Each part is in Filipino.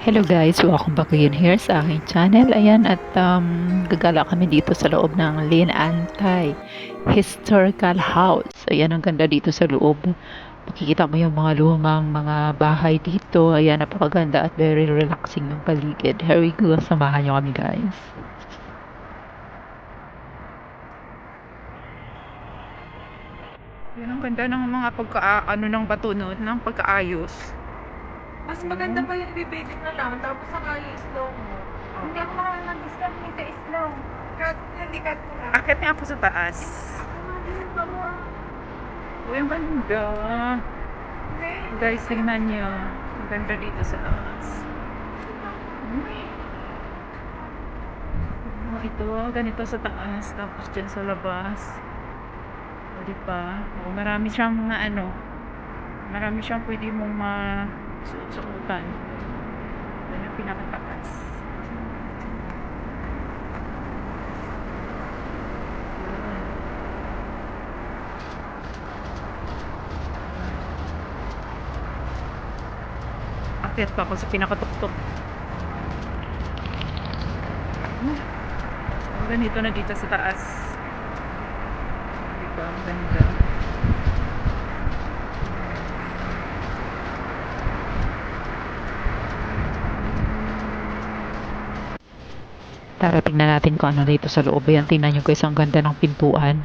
Hello guys, welcome back again here sa aking channel. Ayan at gagala kami dito sa loob ng Lin Antay Historical House. Ayan, ang ganda dito sa loob. Makikita mo yung mga lumang mga bahay dito. Ayan, napakaganda at very relaxing yung paligid. Here we go, samahan nyo kami guys. Yan ang ganda ng mga ano ng bato no, ng pagkaayos. Mas maganda pa yung bibigit na lang, tapos saka yung slow mo. Hindi ako marunong mag-discount nito slow. Cut, hindi cut mo na. Akit niya ako sa taas. Uy, ang ganda. Guys, tingnan nyo. Ang ganda dito sa taas. Ito, ganito sa taas. Tapos dyan sa labas. O, diba? O, marami siyang mga ano. Marami siyang pwede mong masuot-suotan. Ito yung pinakataas. Akyat pa ako sa pinakatuktok. Ganito na dito sa taas. Diba? Ang ganda. Tara, tingnan natin kung ano dito sa loob. Ayan, tingnan nyo guys, ang ganda ng pintuan.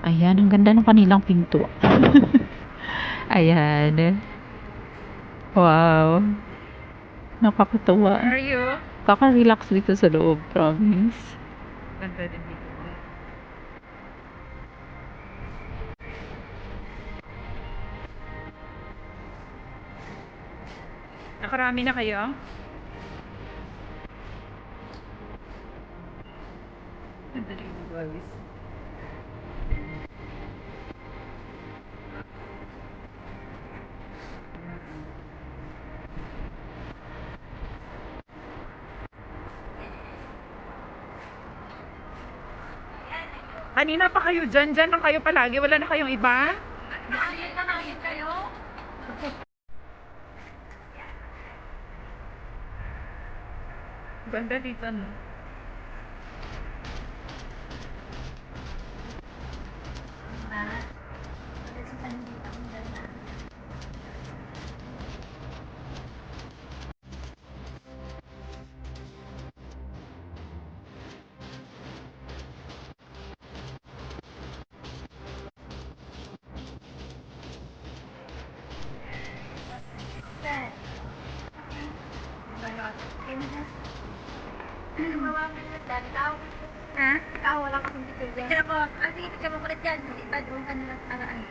Ayan, ang ganda ng kanilang pinto. Ayan. Wow. Nakakatawa. Are you? Kaka-relax dito sa loob, promise. Ganda din dito. Nakarami na kayo? Ganda dito guys. Kanina pa kayo dyan lang kayo palagi. Wala na kayong iba? Nakaliit na nakaliit kayo? Ganda dito, no? Ha? Ikaw, wala ka kung dito dyan. Kaya ako, hindi ka makulit dyan. Ipad mo ka na paraan.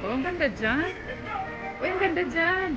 Oh, ang ganda dyan. Uy, ang ganda dyan.